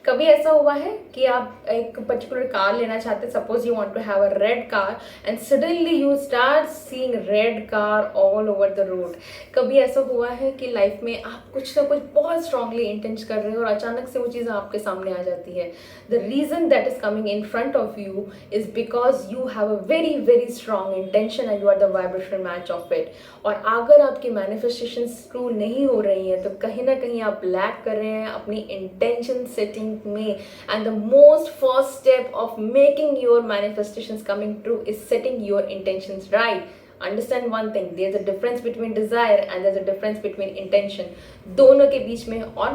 कभी ऐसा हुआ है कि आप एक पर्टिकुलर कार लेना चाहते हैं, suppose you want to have a red car and suddenly you start seeing red car all over the road. कभी ऐसा हुआ है कि लाइफ में आप कुछ ना कुछ बहुत स्ट्रांगली इंटेंट कर रहे हो और अचानक से वो चीज़ आपके सामने आ जाती है। The reason that is coming in front of you is because you have a very very strong intention and you are the vibrational match of it. और अगर आपकी मैनिफेस्टेशन ट्रू नहीं हो रही है तो कहीं ना कहीं आप लैक कर रहे हैं अपनी इंटेंशन सेटिंग में। And the most first step of making your manifestations coming true is setting your intentions right. Understand one thing, there's a difference between desire and there's a difference between intention. दोनों के बीच में और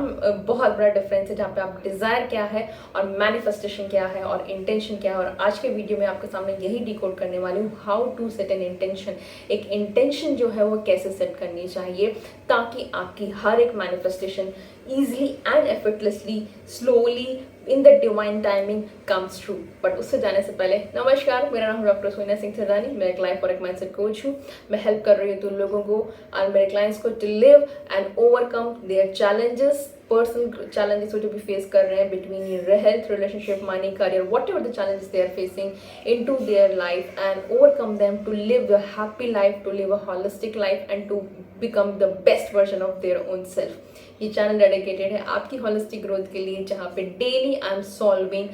बहुत बड़ा difference है, जहाँ पे आप डिजायर क्या है और मैनिफेस्टेशन क्या है और इंटेंशन क्या है। और आज के वीडियो में आपके सामने यही डिकोड करने वाली हूँ, how to set an intention. एक इंटेंशन जो है वो कैसे सेट करनी चाहिए ताकि आपकी हर एक manifestation easily and effortlessly, slowly, in the divine timing comes true. But उससे जाने से पहले नमस्कार, मेरा नाम डॉक्टर सोनिया सिंह थदानी, मैं एक लाइफ और एक माइंडसेट कोच हूँ। मैं हेल्प कर रही हूँ तुम लोगों को और मेरे क्लाइंट्स को to live and overcome their challenges, personal challenges जो भी फेस कर रहे हैं between health, relationship, money, career, whatever the challenges they are facing into their life and overcome them to live a happy life, to live a holistic life and to become the best version of their own self. ये channel dedicated है आपकी holistic growth के लिए, जहाँ पे daily I am solving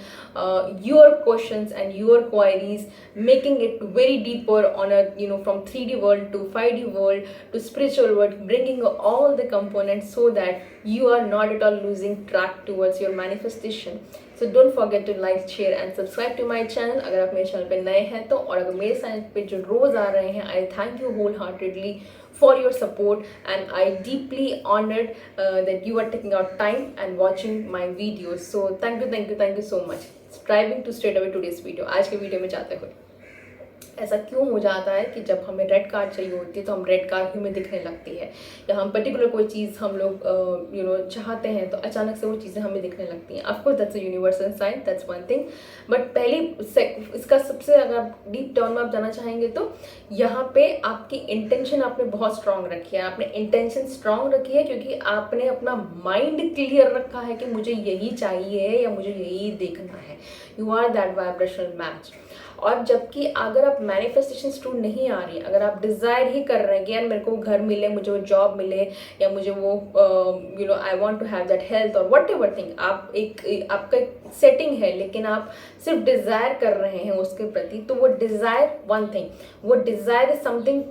your questions and your queries, making it very deeper on a from 3D world to 5D world to spiritual world, bringing all the components so that you are not at all losing track towards your manifestation. So don't forget to like, share and subscribe to my channel अगर आप मेरे channel पे नए हैं तो। और अगर मेरे चैनल पे जो रोज आ रहे हैं, I thank you wholeheartedly for your support and I deeply honored that you are taking out time and watching my videos. So thank you so much. Striving to straight away today's video, आज के video में जाते हुए ऐसा क्यों हो जाता है कि जब हमें रेड कार चाहिए होती है तो हम रेड कार ही में दिखने लगती है, या हम पर्टिकुलर कोई चीज़ हम लोग चाहते हैं तो अचानक से वो चीज़ें हमें दिखने लगती हैं। Of course that's a universal sign, that's one thing. But पहली इसका सबसे अगर आप डीप टर्म में आप जाना चाहेंगे तो यहाँ पे आपकी इंटेंशन आपने बहुत स्ट्रांग रखी है। आपने इंटेंशन स्ट्रांग रखी है क्योंकि आपने अपना माइंड क्लियर रखा है कि मुझे यही चाहिए या मुझे यही देखना है। You are that vibrational match. और जबकि अगर आप मैनिफेस्टेशन ट्रू नहीं आ रही, अगर आप डिज़ायर ही कर रहे हैं कि यार मेरे को घर मिले, मुझे वो जॉब मिले, या मुझे वो I want to have that health और वट एवर थिंग, आप आपका एक सेटिंग है लेकिन आप सिर्फ डिज़ायर कर रहे हैं उसके प्रति, तो वो डिज़ायर वन थिंग, वो desire is something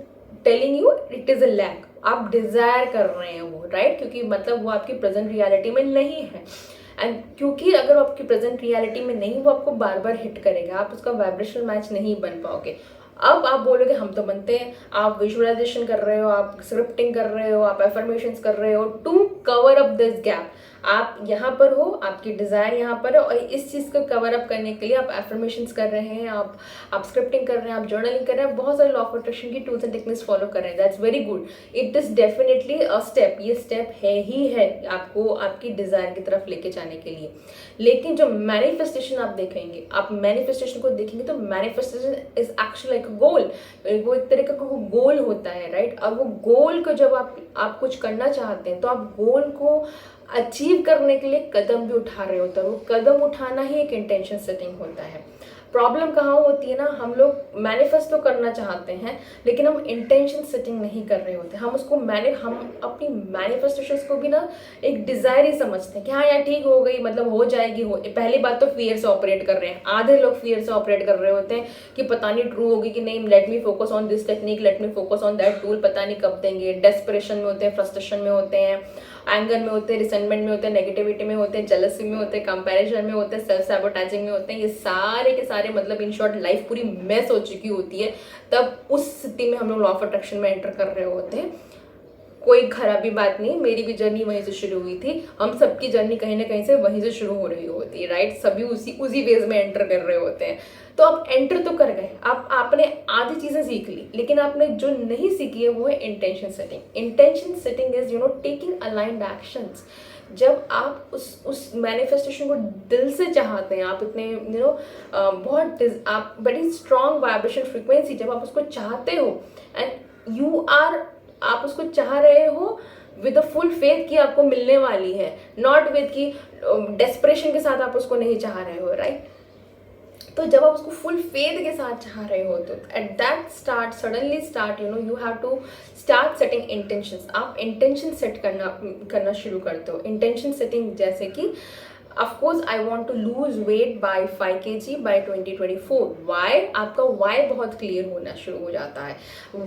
telling you it is a lack. आप डिज़ायर कर रहे हैं वो, राइट, क्योंकि मतलब वो आपकी प्रेजेंट रियलिटी में नहीं है। एंड क्योंकि अगर आपकी प्रेजेंट रियलिटी में नहीं, वो आपको बार बार हिट करेगा, आप उसका वाइब्रेशनल मैच नहीं बन पाओगे। अब आप बोलोगे हम तो बनते हैं, आप विजुअलाइजेशन कर रहे हो, आप स्क्रिप्टिंग कर रहे हो, आप एफर्मेशंस कर रहे हो to cover up this gap. आप यहाँ पर हो, आपकी डिज़ायर यहाँ पर है और इस चीज़ को कवर अप करने के लिए आप एफर्मेशंस कर रहे हैं, आप स्क्रिप्टिंग कर रहे हैं, आप जर्नलिंग कर रहे हैं, बहुत सारे लॉ ऑफ अट्रैक्शन की टूल्स एंड टेक्निक्स फॉलो कर रहे हैं। That's very good, it is definitely a step, ये स्टेप है ही है आपको आपकी डिज़ायर की तरफ लेके जाने के लिए। लेकिन जो मैनिफेस्टेशन आप देखेंगे, आप मैनिफेस्टेशन को देखेंगे तो manifestation is actually like a goal. वो एक तरीके का गोल होता है, राइट। और वो गोल को जब आप कुछ करना चाहते हैं तो आप गोल को अचीव करने के लिए कदम भी उठा रहे होते हैं। वो कदम उठाना ही एक इंटेंशन सेटिंग होता है। प्रॉब्लम कहाँ होती है ना, हम लोग मैनिफेस्ट तो करना चाहते हैं लेकिन हम इंटेंशन सेटिंग नहीं कर रहे होते। हम उसको हम अपनी मैनिफेस्टेशंस को भी ना एक डिज़ायर ही समझते हैं कि हाँ यार ठीक हो गई, मतलब हो जाएगी। पहली बात तो फियर से ऑपरेट कर रहे हैं, आधे लोग फियर से ऑपरेट कर रहे होते हैं कि पता नहीं ट्रू होगी कि नहीं, let me focus on this technique, let me focus on that tool, पता नहीं कब देंगे। डेस्परेशन में होते हैं, फ्रस्ट्रेशन में होते हैं, एंगर में होते हैं, रिसेंटमेंट में होते हैं, नेगेटिविटी में होते हैं, जेलसी में होते हैं, कंपैरिजन में होते हैं, सेल्फ सैबोटाइजिंग में होते हैं। ये सारे के सारे मतलब इन शॉर्ट लाइफ पूरी मेस हो चुकी होती है, तब उस स्थिति में हम लोग लॉ ऑफ अट्रैक्शन में एंटर कर रहे होते हैं। कोई खराबी बात नहीं, मेरी भी जर्नी वहीं से शुरू हुई थी, हम सबकी जर्नी कहीं ना कहीं से वहीं से शुरू हो रही होती है, राइट। सभी उसी फेज में एंटर कर रहे होते हैं। तो आप एंटर तो कर गए, आपने आधी चीज़ें सीख ली, लेकिन आपने जो नहीं सीखी है वो है intention setting. Intention setting is taking aligned actions. जब आप उस मैनिफेस्टेशन को दिल से चाहते हैं, आप इतने बहुत आप बड़ी स्ट्रॉन्ग वाइब्रेशन फ्रिक्वेंसी, जब आप उसको चाहते हो एंड आप उसको चाह रहे हो विद अ फुल फेथ कि आपको मिलने वाली है, नॉट विद कि डेस्परेशन के साथ आप उसको नहीं चाह रहे हो, राइट? तो जब आप उसको फुल फेथ के साथ चाह रहे हो तो at that start suddenly start you have to start setting intentions. आप इंटेंशन सेट करना शुरू करते हो। इंटेंशन सेटिंग जैसे कि of course I want to lose weight by 5 kg by 2024। why? आपका why बहुत clear होना शुरू हो जाता है।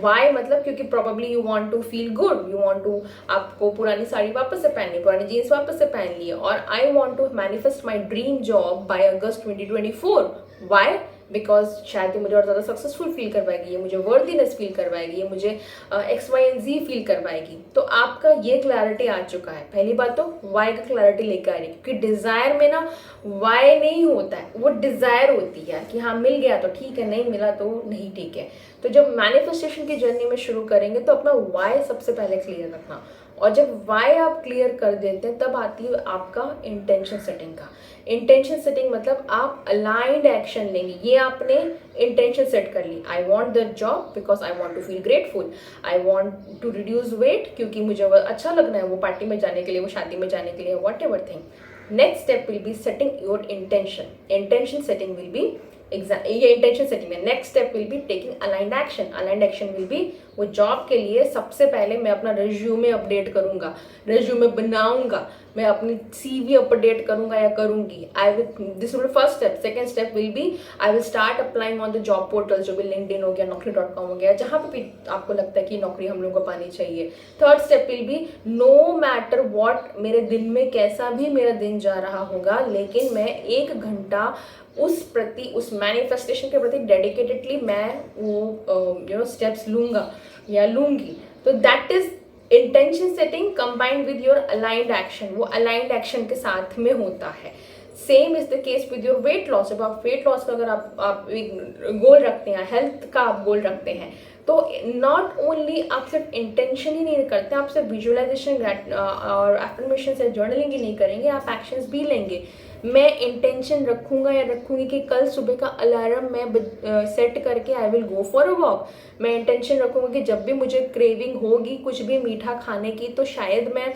why मतलब क्योंकि probably you want to feel good, you want to, आपको पुरानी साड़ी वापस से पहननी, पुरानी जीन्स वापस से पहन ली, और I want to manifest my dream job by August 2024। why? Because शायद ये मुझे और ज़्यादा सक्सेसफुल फील करवाएगी, ये मुझे वर्दीनेस फील करवाएगी, ये मुझे XYZ फील करवाएगी। तो आपका ये क्लैरिटी आ चुका है। पहली बात तो वाई का क्लैरिटी लेकर आ रही है, क्योंकि डिज़ायर में ना वाई नहीं होता है, वो डिज़ायर होती है कि हाँ मिल गया तो ठीक है, नहीं मिला तो नहीं ठीक है। तो जब मैनिफेस्टेशन की जर्नी में शुरू करेंगे तो अपना वाई सबसे पहले क्लियर रखना, और जब वाई आप क्लियर कर देते हैं तब आती है आपका इंटेंशन सेटिंग का। इंटेंशन सेटिंग मतलब आप अलाइंड एक्शन लेंगे। ये आपने इंटेंशन सेट कर ली, I want that job because I want to feel grateful, I want to reduce weight क्योंकि मुझे वो अच्छा लगना है, वो पार्टी में जाने के लिए, वो शादी में जाने के लिए, what ever thing. Next step will be setting your intention. Intention setting will be ये इंटेंशन सेटिंग है। Next step will be taking aligned action. Aligned action will be वो जॉब के लिए सबसे पहले मैं अपना रेज्यूमे अपडेट करूंगा, रेज्यूमे बनाऊंगा, मैं अपनी CV अपडेट करूंगा या करूंगी। I will, this will first step. Second step will be I will start applying on the job portal, जो भी लिंक्डइन हो गया, naukri.com हो गया, जहां पे भी आपको लगता है कि नौकरी हम लोगों को पानी चाहिए। Third step will be no matter what, मेरे दिन में कैसा भी मेरा दिन जा रहा होगा, लेकिन मैं 1 घंटा उस मैनिफेस्टेशन के प्रति डेडिकेटेडली मैं वो स्टेप्स लूंगा या लूंगी। तो that is intention setting combined with your aligned action. वो अलाइंड एक्शन के साथ में होता है। Same is the case with your weight loss. जब आप वेट लॉस का अगर आप एक गोल रखते हैं, हेल्थ का आप गोल रखते हैं, तो नॉट ओनली आप सिर्फ इंटेंशन ही नहीं करते, आप सिर्फ विजुअलाइजेशन और एफर्मेशन से जर्नलिंग ही नहीं करेंगे, आप एक्शंस भी लेंगे। मैं इंटेंशन रखूंगा या रखूंगी कि कल सुबह का अलार्म मैं सेट करके I will go for a walk. मैं इंटेंशन रखूंगा कि जब भी मुझे क्रेविंग होगी कुछ भी मीठा खाने की, तो शायद मैं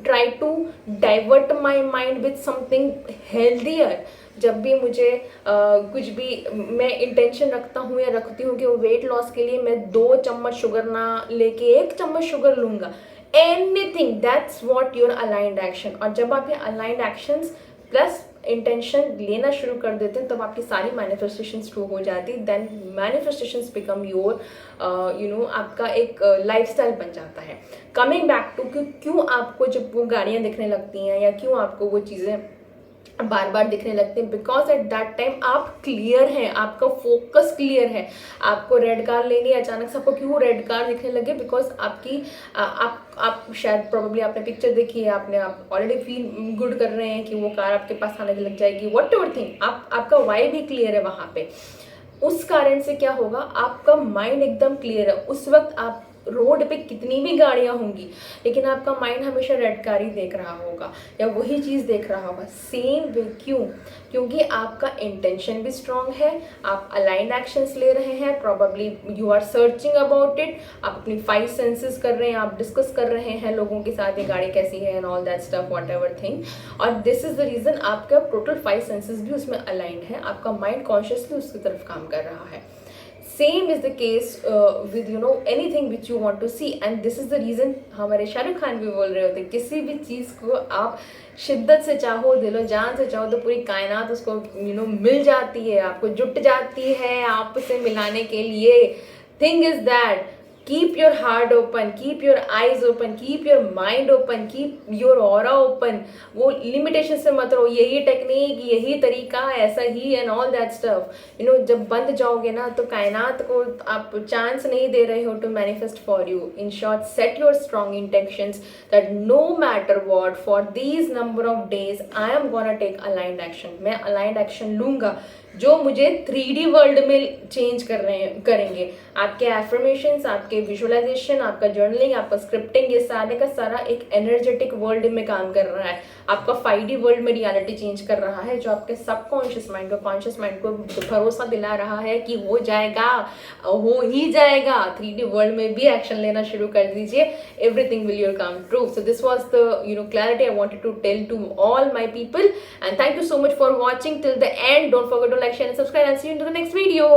try to divert my mind with something healthier. जब भी मुझे कुछ भी, मैं इंटेंशन रखता हूँ या रखती हूँ कि वो वेट लॉस के लिए मैं 2 चम्मच शुगर ना लेके 1 चम्मच शुगर लूंगा। Anything, that's what your aligned action. और जब आप ये अलाइंड एक्शंस प्लस इंटेंशन लेना शुरू कर देते हैं तब आपकी सारी मैनिफेस्टेशन ट्रू हो जाती है। देन मैनिफेस्टेशंस बिकम योर आपका एक लाइफस्टाइल बन जाता है। कमिंग बैक टू क्यों आपको जब वो गाड़ियाँ दिखने लगती हैं या क्यों आपको वो चीज़ें बार बार दिखने लगते हैं, बिकॉज एट दैट टाइम आप क्लियर हैं, आपका फोकस क्लियर है। आपको रेड कार लेनी है, अचानक से आपको क्यों रेड कार दिखने लगे, बिकॉज आपकी आप शायद प्रोबेबली आपने पिक्चर देखी है, आप ऑलरेडी फील गुड कर रहे हैं कि वो कार आपके पास आने लग जाएगी, वॉट एवर थिंग। आपका वाई भी क्लियर है वहाँ पे। उस कारण से क्या होगा, आपका माइंड एकदम क्लियर है। उस वक्त आप रोड पे कितनी भी गाड़ियां होंगी, लेकिन आपका माइंड हमेशा रेड कार ही देख रहा होगा या वही चीज़ देख रहा होगा। सेम वे क्यों? क्योंकि आपका इंटेंशन भी स्ट्रांग है, आप अलाइंड एक्शंस ले रहे हैं, probably you are searching about it, आप अपनी 5 सेंसेस कर रहे हैं, आप डिस्कस कर रहे हैं लोगों के साथ ये गाड़ी कैसी है and all that stuff, what ever thing. और दिस इज द रीज़न आपका टोटल 5 सेंसेस भी उसमें अलाइंड है, आपका माइंड कॉन्शियसली उसकी तरफ काम कर रहा है। Same is the case with anything which you want to see, and this is the reason हमारे शाहरुख खान भी बोल रहे होते, किसी भी चीज़ को आप शिद्दत से चाहो, दिलो जान से चाहो, तो पूरी कायनात उसको मिल जाती है, आपको जुट जाती है आपसे मिलाने के लिए। Thing is that keep your heart open, keep your eyes open, keep your mind open, keep your aura open। वो लिमिटेशन से मत रहो, यही टेक्निक, यही तरीका, ऐसा ही एंड ऑल दैट स्टफ। जब बंद जाओगे ना तो कायनात को आप चांस नहीं दे रहे हो to manifest for you. In short, set your strong intentions that no matter what for these number of days I am gonna take aligned action. मैं अलाइंड एक्शन लूंगा जो मुझे 3D वर्ल्ड में चेंज करेंगे। आपके एफर्मेशंस, आपके आपके visualisation, आपका जर्नलिंग, आपका स्क्रिप्टिंग, ये सारे का सारा एक एनर्जेटिक वर्ल्ड में काम कर रहा है। आपका 5D वर्ल्ड में रियलिटी चेंज कर रहा है, जो आपके सबकॉन्शियस माइंड को कॉन्शियस माइंड को भरोसा दिला रहा है कि हो जाएगा, हो ही जाएगा। 3D वर्ल्ड में भी एक्शन लेना शुरू कर दीजिए, everything will your come true. So this was the clarity I wanted to tell to all my people, and thank you so much for watching till the end. Don't forget to like, share and subscribe, and see you in the next video.